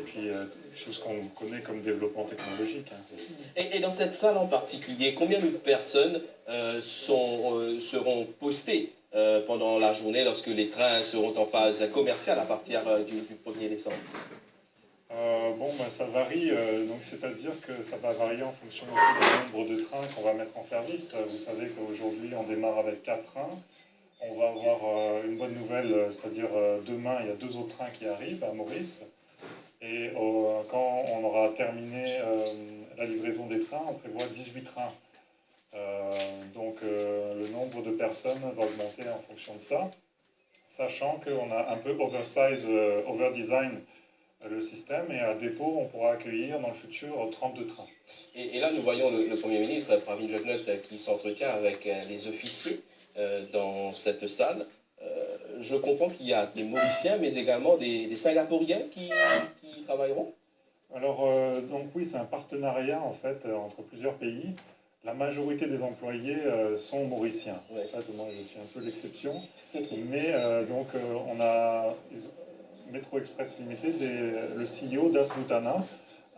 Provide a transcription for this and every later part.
puis tout ce qu'on connaît comme développement technologique. Et dans cette salle en particulier, combien de personnes seront postées pendant la journée lorsque les trains seront en phase commerciale à partir du 1er décembre? Ça varie, donc c'est-à-dire que ça va varier en fonction aussi du nombre de trains qu'on va mettre en service. Vous savez qu'aujourd'hui on démarre avec 4 trains. On va avoir une bonne nouvelle, c'est-à-dire demain il y a 2 autres trains qui arrivent à Maurice. Et quand on aura terminé la livraison des trains, on prévoit 18 trains. Le nombre de personnes va augmenter en fonction de ça, sachant qu'on a un peu overdesign le système, et à dépôt, on pourra accueillir dans le futur 32 trains. Et là, nous voyons le Premier ministre, Pravin Jugnauth, qui s'entretient avec les officiers dans cette salle. Je comprends qu'il y a des Mauriciens, mais également des Singapouriens qui travailleront. Alors, oui, c'est un partenariat en fait entre plusieurs pays. La majorité des employés sont mauriciens. Ouais. En fait, moi, je suis un peu l'exception. Mais on a Metro Express Limited, le CEO Das Mutana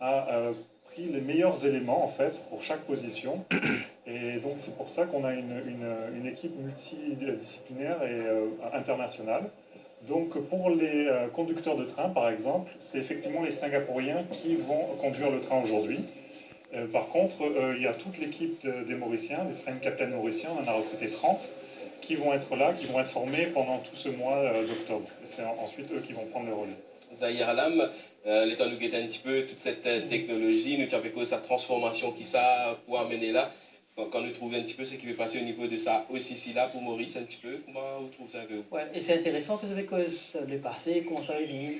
a pris les meilleurs éléments en fait pour chaque position. Et donc c'est pour ça qu'on a une équipe multidisciplinaire et internationale. Donc pour les conducteurs de train par exemple, c'est effectivement les Singapouriens qui vont conduire le train aujourd'hui. Par contre, il y a toute l'équipe des Mauriciens, des train captains mauriciens, on en a recruté 30, qui vont être là, qui vont être formés pendant tout ce mois d'octobre. Et c'est ensuite eux qui vont prendre le relais. Zahir Alam, l'état nous guette un petit peu toute cette technologie, nous avons vécu sa transformation qui ça pour amener là. Quand nous trouvons un petit peu ce qui va passer au niveau de ça aussi là pour Maurice un petit peu, comment vous trouvez ça un peu? Ouais, et c'est intéressant, c'est avec le passé, comment ça vient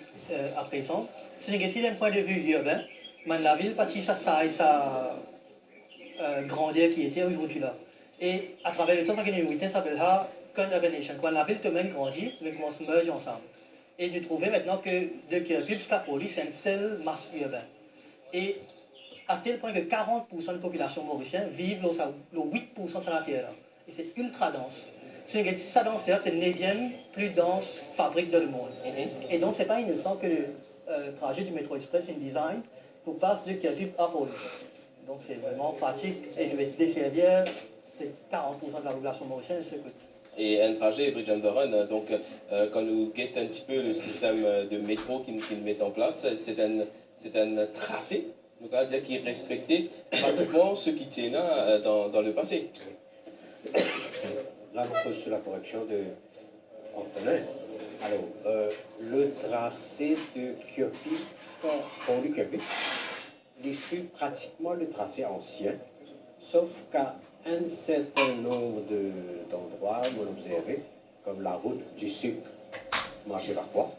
à présent. C'est négatif d'un point de vue urbain, mais la ville, partie ça grandeur qui était aujourd'hui là. Et à travers le temps, ça s'appelle Urbanation. Quand la ville même grandit, nous commençons à merger ensemble. Et nous trouvons maintenant que de Kirkby jusqu'à Poli, c'est un seul masse urbain. Et à tel point que 40% de la population mauricienne vivent le 8% sur la terre. Et c'est ultra dense. Si on regarde ça dense, c'est la 9e plus dense fabrique dans le monde. Et donc, ce n'est pas innocent que le trajet du métro express est un design pour passer de Kirkby à Poli. Donc, c'est vraiment pratique. Et desservir, c'est 40% de la population mauricienne, c'est coûte. Et un trajet, Bridge and Burren, donc quand nous guettons un petit peu le système de métro qu'ils mettent en place, c'est un tracé, donc à dire qui est respecté pratiquement ce qui tient dans le passé. Là, on pose sur la correction de Antonin. Alors, le tracé de Kirkby, pour lui Kirkby, il suit pratiquement le tracé ancien, sauf qu'à un certain nombre d'endroits où on observait, comme la route du sucre, marché par quoi,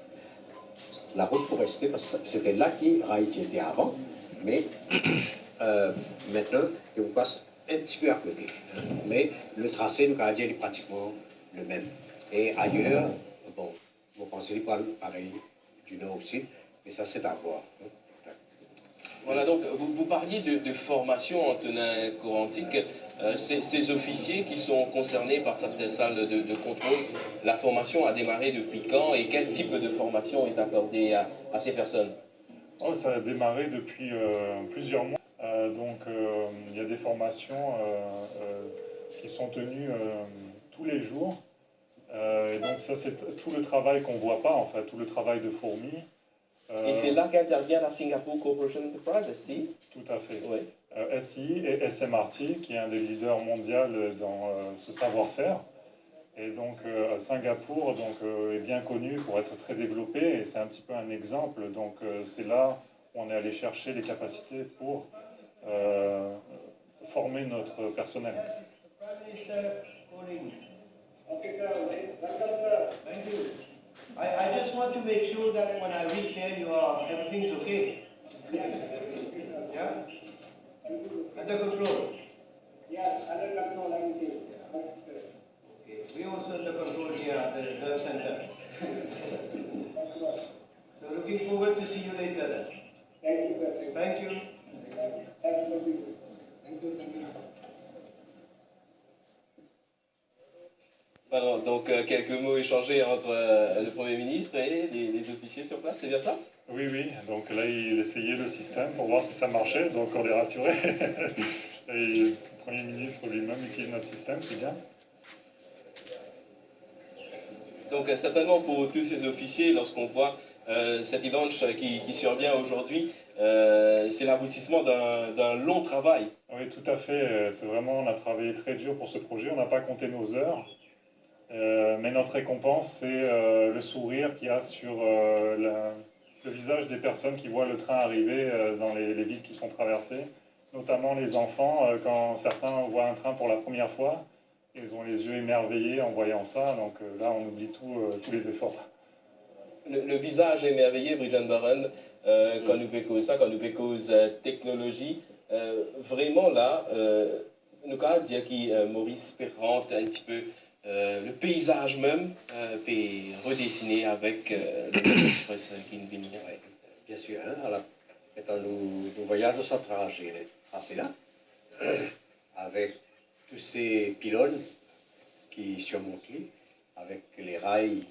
la route pour rester, parce que c'était là qui Raïti était avant, mais maintenant, il vous passe un petit peu à côté. Mais le tracé, le Canadien, est pratiquement le même. Et ailleurs, bon, vous pensez pas pareil du nord au sud, mais ça c'est à voir. Voilà, donc vous parliez de formation, Antonin Corantic. Ces officiers qui sont concernés par cette salle de contrôle, la formation a démarré depuis quand et quel type de formation est accordé à ces personnes? Ça a démarré depuis plusieurs mois. Il y a des formations qui sont tenues tous les jours. Et donc ça, c'est tout le travail qu'on ne voit pas, en fait, tout le travail de fourmi. Et c'est là qu'intervient la Singapore Corporation Enterprise, SCI? Tout à fait. Oui. SCI et SMRT, qui est un des leaders mondiaux dans ce savoir-faire. Et donc Singapour est bien connu pour être très développé, et c'est un petit peu un exemple. Donc c'est là où on est allé chercher les capacités pour former notre personnel. I just want to make sure that when I reach there, everything's okay. Yeah? Under control. Yes, under control, everything. Okay. We also under control here at the nerve center. So looking forward to see you later then. Thank you. Thank you. Thank you. Alors, donc quelques mots échangés entre le Premier ministre et les officiers sur place, c'est bien ça? Oui, oui. Donc là, il essayait le système pour voir si ça marchait. Donc on est rassuré. Et le Premier ministre lui-même utilise notre système, c'est bien. Donc certainement pour tous ces officiers, lorsqu'on voit cet e-launch qui survient aujourd'hui, c'est l'aboutissement d'un long travail. Oui, tout à fait. C'est vraiment, on a travaillé très dur pour ce projet. On n'a pas compté nos heures. Mais notre récompense, c'est le sourire qu'il y a sur le visage des personnes qui voient le train arriver dans les villes qui sont traversées, notamment les enfants. Quand certains voient un train pour la première fois, ils ont les yeux émerveillés en voyant ça. Donc là, on oublie tous les efforts. Le visage émerveillé, Bridget Barron, quand nous pécose ça, quand nous pécose technologie, vraiment là, nous allons dire que Maurice Perrante un petit peu le paysage même peut redessiner avec le Express qui nous vient. Ouais, bien sûr. Hein? Alors, maintenant, nous voyageons ce tracé-là, avec tous ces pylônes qui surmontent, avec les rails